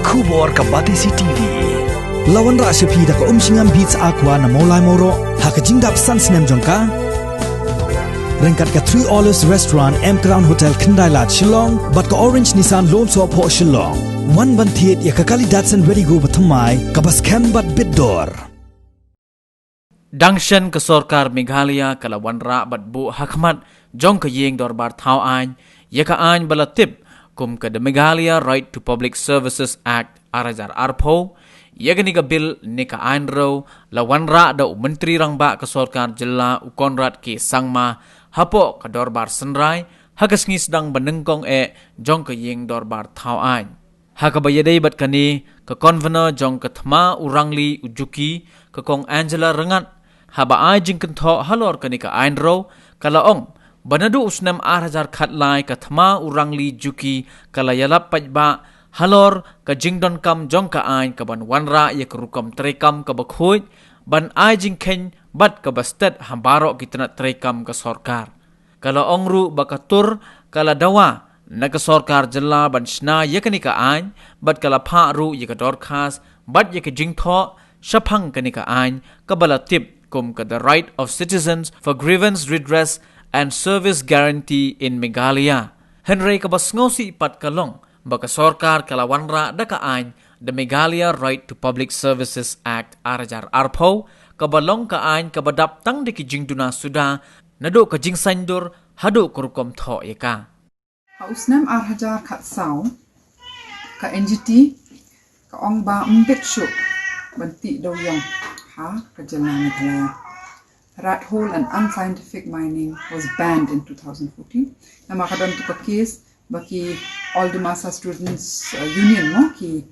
Kubor ka Batisi TV. Lawan ra sepi da ka singam beats aqua na molai moro ha ka jingdap sans nem jongka. Rengkat ka 3 Olives Restaurant M Crown Hotel Kendai Lat Shillong bat ka Orange Nissan Loan So Po Shillong. One ban thiet ya ka kali Datsun ready go bathamai ka bas kem bat bidor. Dangshan ke Sorkar Meghalaya kala wanra bat bu hakmat jong ke yeng dorbar thau ain ya ka ain balatip kum ke the Meghalaya Right to Public Services Act arajar arpo ya gani ka bil ni ka ain ro la wanra da menteri rangba ke Sorkar jela u Konrad ke sangma hapo ka dorbar senrai hakas ngi sedang benengkong jong ke yeng dorbar thau ain hakabayadai bat kani ke convener jong ke thma urangli ujuki ke kong Angela rengat haba ai Jingkynthoh Halor kani ka ain ro kala ong banadu usnam 8,000 khat lai ka thma urangli juki kala yalap pajba Halor ka jingdon kam jong ka ain ka ban wanra ya ka rukam trekam ka bakhoy ban ai jingkhen bat ka bastet hambaro kitna trekam ka Sorkar kala ong ru bakatur kala dawa na ka Sorkar jela ban shna ya kani ka ain bat kala pha ru ya ka dorkhas bat ya ka Jingkynthoh shaphang kani ka ain ka balatip kum ka the right of citizens for grievance redress and service guarantee in Meghalaya. Henry ka basngosi pat kalong baka Sorkar kalawanra da ka ain the Meghalaya Right to Public Services Act arajar arpo kabalong ka ain kabadap tang de ki jingduna suda nado ka jingsandur hado kurukom tho eka. Hausnam 8,000 khat sau ka NGT ka ong ba mbet shuk banti do yong ha kajalan Meghalaya. Rat hole and unscientific mining was banned in 2014. Nama kadang tu ka case baki all the masa students union mo ki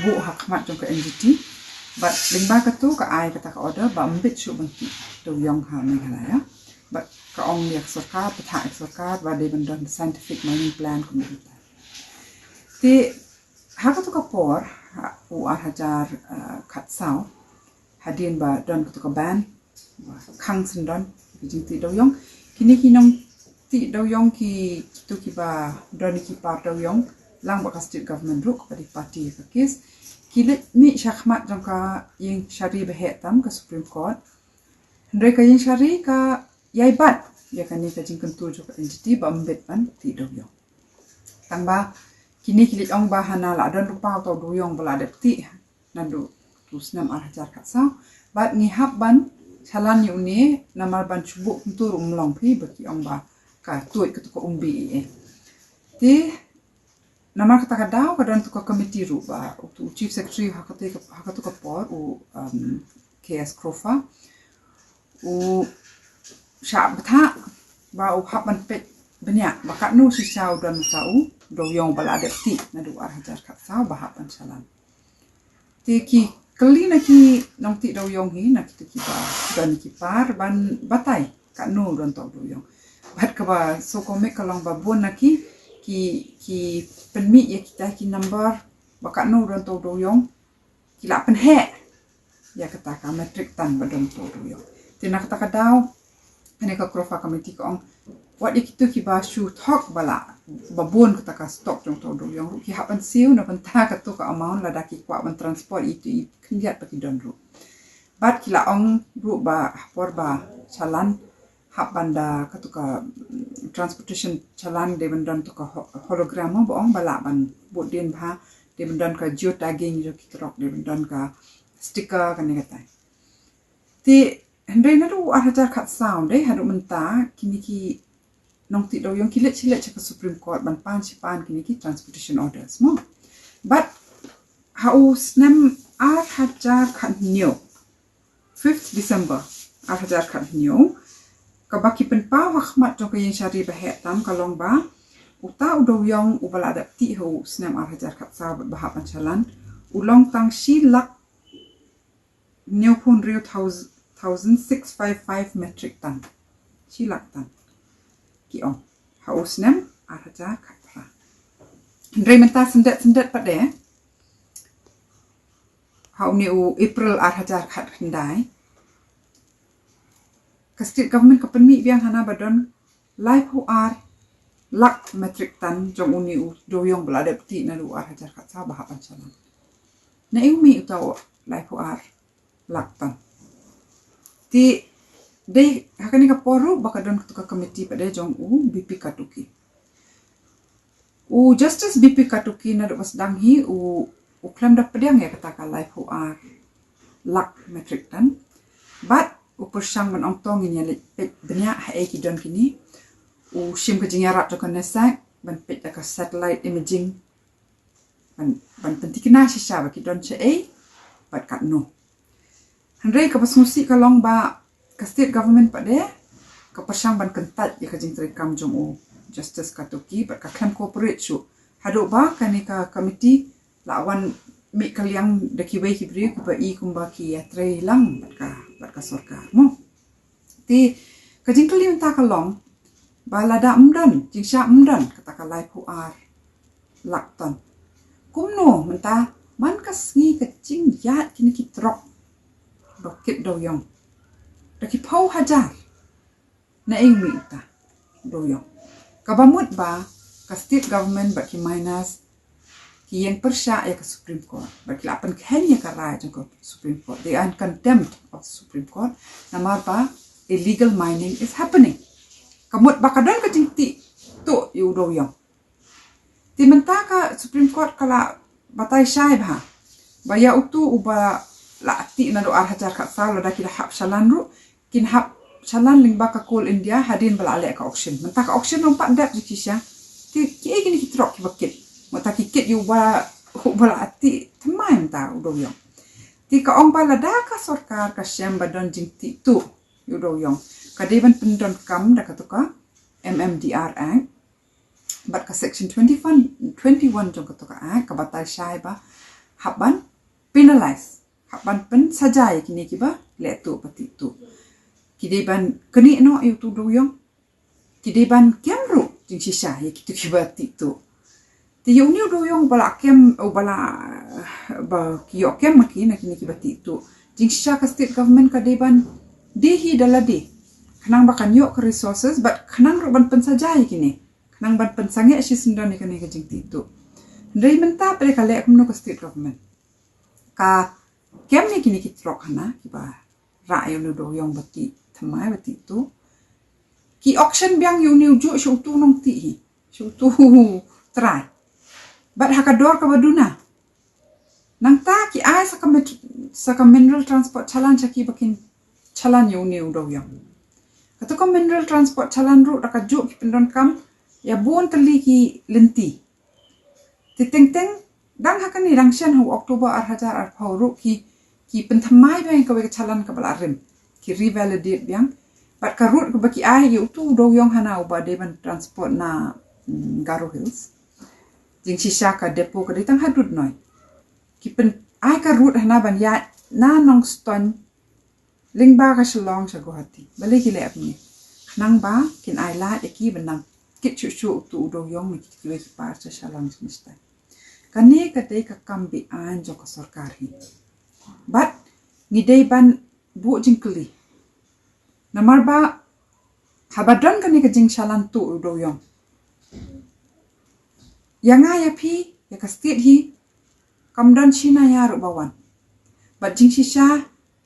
bu hakmat jong ka NGT. But lingba ka tu ka ai kata ka order ba mbit shuk banti do yong ha Meghalaya. But ka ong yak Sorkar patha Sorkar ba de bandon scientific mining plan kumita. Ti haka tu ka por u 8,000 khat sau hadin ba don ka ban khang sendon jing ti do yong kini kinong ti do yong ki tu ki ba don ki par do yong lang ba state government ruk pa di party ka kes kilet mi shakhmat jong ka yeng shari behe tam ka Supreme Court ndre ka yeng shari ka yai bat ya kani ka Jingkynthoh jo ka entity ba mbet ban ti do yong tang ba kini kilet ong ba hana la don rupa to do yong bala de ti nandu tu snam 8,000 kat sau bat ngi hab ban chalan yu ni namar ban chubuk tur umlong phi baki ong ba ka tuit ka ko umbi ti namar kata ka daw ka dan to ka committee ru ba tu chief secretary ha ka to ka por u KS Krofa u sha batha ba u hab ban pet banyak ba ka no si sau dan tau do yong bala de ti na du 8,000 kat sau ba hab ban chalan ti ki kali na ki nong ti do yong hi na ki ba dan ki par ban batai ka no don to do yong bat ka ba so ko me kalong ba bon na ki penmi ya kita ki number ba ka no don to do yong ki la pen he ya kata ka metric tan ba don to do yong ti na kata ka daw ane ka Krofa committee ko ong wat ikitu ki ba shu thok bala babon kata ka stock jong to do yong ki hapan siu na penta ka to ka amount la daki kwa ban transport itu kinjat pa ki don ru bat kila ong ru ba por ba chalan hapan da ka to ka transportation chalan de ban don to ka hologram ba ong bala ban bot den bha de ban don ka geo tagging jo ki krok de ban don ka sticker kan ne kata ti hendai na ru 8,000 khat sound de hadu menta kini ki nong ti do yong kilet chilet cha Supreme Court ban pan si pan kini ki transportation orders mo but haus nem 8,000 khat new 5th December 8,000 khat new ka baki pen pa wakmat jong ka yin shari bahe tam kalong ba uta do yong ubala da ti ho snem 8,000 khat sa ba ha pan chalan ulong tang shi lak new pun rio 1,655 metric ton shi lak ton ki ong haus nem 8,000 khat pra ndre menta sendet pa de hau ni u April 8,000 khat ndai ka state government ka penmi biang hana badon live ho ar lak metric tan jong uni doyong belada peti na du ar hajar kat sa bahapan chalan na umi utaw lai pu ar lak tan ti dei hakani ka poru bakadon ka committee pada jong BP Katuki justice BP Katuki na du wasdang hi uklam dak pedang ya kata ka lai pu ar lak metric tan but upersang man ong tong ini benya hai ki don kini shim ka jingarat to konesak ban pit ka satellite imaging ban pentikna shisha ba ki don che bat kat no handai ka pasmusi ka long ba ka state government pa de ka persang ban kentat ya ka jing kam jong justice Katuki bat ka klam corporate shu hado ba ka ni ka committee lawan mi kaliang de ki wei ki bri ku ba kumba ki ya tre lang bat ka sarkar mo ti ka jing kali ta ka long balada umdan jingsha umdan kata ka lai pu ar lakton kumno menta man kas ngi ka jing yat kini ki trok bakit doyong da ki pau hajar na mi ta doyong kabamut ba ka state government ba ki minus ki yang persya ya ke Supreme Court bagi lapan Kenya ka rai jong Supreme Court they are in contempt of Supreme Court namar ba illegal mining is happening kamut bakadon ka jingti tu yu doyong ti menta ka Supreme Court kala batai syai ba baya utu uba lati na do ar hajar ka sal da kila hap shalan ru kin hap shalan ling ba ka coal India hadin bala ale ka auction menta ka auction rompak dap jikisha ti ki gini ki trok ki bakit mata kikit yu ba ati temai menta doyong ti ka ong bala da ka sarkar ka syam badon jingti tu yu doyong kadeban pendon kam da katuka MMDR Act bat ka section 21 jong katuka Act ka batal syai ba haban penalize haban pen sajai kini kiba le tu pati tu kideban keni no yu tu doyong kideban kemru jing sisa ya kitu kiba ti tu ti yu ni doyong bala kem bala ba kiyo kem makina kini kiba ti tu jing sisa ka state government kadeban dehi dalade kanang bakan yok ke resources but kanang roban pensajai kini kanang ban pensange si sendan ni kani kajing titu ndai menta pre kale kumno ke state government ka kem ni kini kitrok hana kiba ra yo no do yong bati thamai bati tu ki auction biang yu ni uju shu tu nong ti hi shu tu try but hakador ka baduna nang ta ki ai saka mineral transport chalan chaki bakin chalan yu ni do yong Katuka mineral transport chalan ru daka juk ki pendon kam ya buon teli ki lenti. Teng dang hakani rangshan hu Oktober ar hajar ar pauru ki penthamai bang ka chalan ka balarim ki revalidate biang bat ka route ka baki ai yu tu do yong hana uba deban transport na Garo Hills. Jing sisa ka depo ka ditang hadut noi. Ki pen ai ka route hana ban ya na nong ston lingba ka shalong sa Guwahati balik ki le apni nang ba kin ai la de ki benang kit chu tu do yong ni ki we ki par sa shalong smista kani ka te ka kambi an jo ka sarkar hi but ni dei ban bu jingkli namar ba habadon kani ka jing shalan tu do yong yanga ya phi ya ka state hi kamdan china ya ro bawan but jing sisa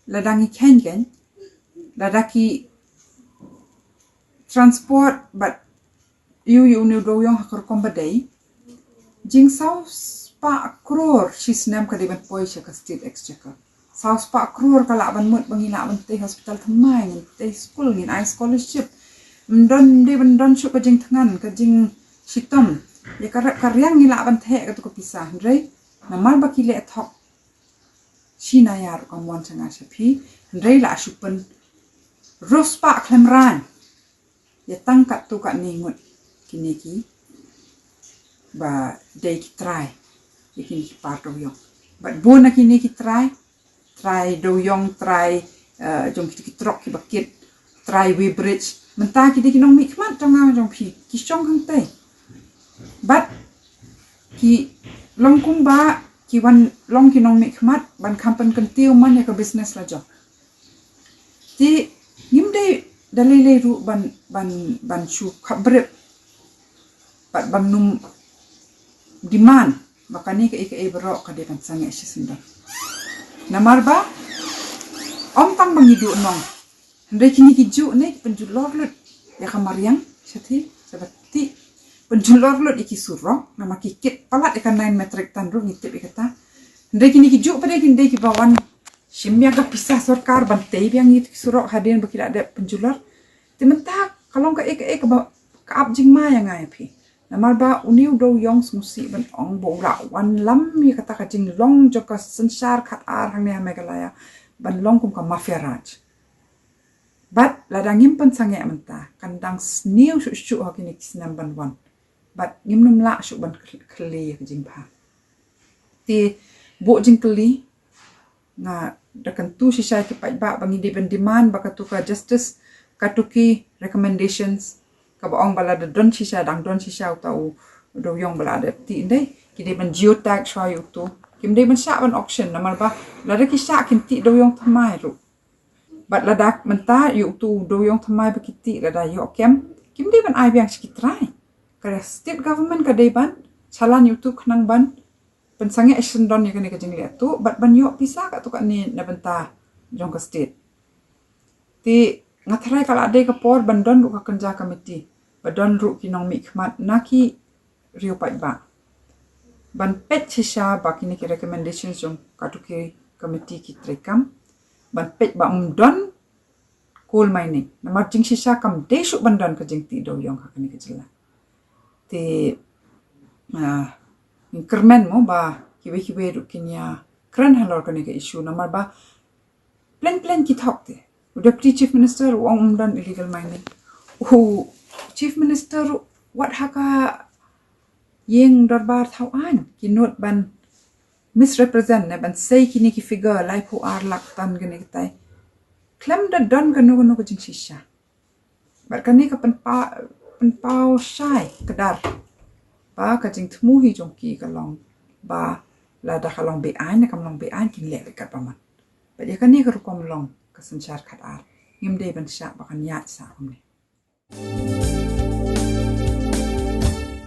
ladangi kengen ladaki transport but yu ni do yong hakor kombadai jing sau spa crore shisnam ka deban poisha ka state exchequer sau spa crore kala ban mut bangina ban te hospital thamai ngin te school ngin I scholarship mdon shu ka jing thangan ka jing sitom ya karyang ngila ban the ka to ko pisah rei namal bakile athok China yar kamwan changa shapi ndrei la shupen rospa klemran ya tangkat tu kat ningut kiniki ba dei ki try kini ki part of yong but bona kini ki try do yong try jong ki trok ki bakit try we bridge menta ki de kinong mi khmat tanga jong phi ki chong hang tai but ki longkum ba ki wan long kinong mi khmat ban kampan kan tiu man ya ka business la jo ti ngimde dalile ru ban shu khabre Bat bamnum demand bakani ke berok ka depan sange sisunda. Namar ba om tang bangidu nong. Ndai kini kiju ne penjulor lut ya kamariang sati sabati penjulor lut iki surok nama kikit palat ikan 9 metrik tan ru ngitip ikata. Ndai kini kiju pada kini ki bawan Shimya ka pisah sorkar bantai biang itu surok hadirin berkira ada penjular. Timentak kalau ka ab jing ma yang ngai pi. Namar ba uniu do yong smusi ban ong bo ra wan lam mi kata ka jing long joka sensar khat ar hang ne Meghalaya ban long kum ka mafia raj. Bat ladangim pen sange menta kandang sniu shu hakini kisnam ban wan. Bat ngimnum la shu ban kli ka jing ba. Ti bo jing kli nga dakan tu sisay ki ba bangi di demand baka tu ka justice katuki recommendations ka baong bala da don sisay dang don sisay tau do yong bala da ti ndai ki de ban geotag shwa yu tu kim de ban sha ban auction namal ba la da ki sha kin ti do yong thamai ru bat la dak menta yu tu do yong thamai ba ki ti la da yo kem kim de ban ai biang ki try ka state government ka de ban chalan yu tu khnang ban pensange action don ya kani kajing liat tu bat banyo pisa ka tu ka ni na benta jong ka state ti ngatrai kala ade ka por bandon ru ka kerja committee badon ru kinong mi khmat naki riu pai ba ban pet shisha ba kini ki recommendations jong ka tu ki committee ki trekam ban pet ba don coal mining na marching shisha kam de shu bandon ka jing ti do yong ka kani kajila ti kermen mo ba kiwe ru kinya kran halor kani ka issue namar ba plan ki thok te deputy chief minister wong dan illegal mining chief minister what haka yeng darbar thau an kinot ban misrepresent ne ban say kini ki figure lai pu ar lak tan gani tai klem da don kanu ko jing shisha bar kani ka pan pau shai kadar ba ka jing thmu hi jong ki ka long ba la da ka long be an kam long be an kin le ka paman ba ya kan ni ka kom long ka sanchar khat ar ngim de ban sha ba kan ya sa kom ne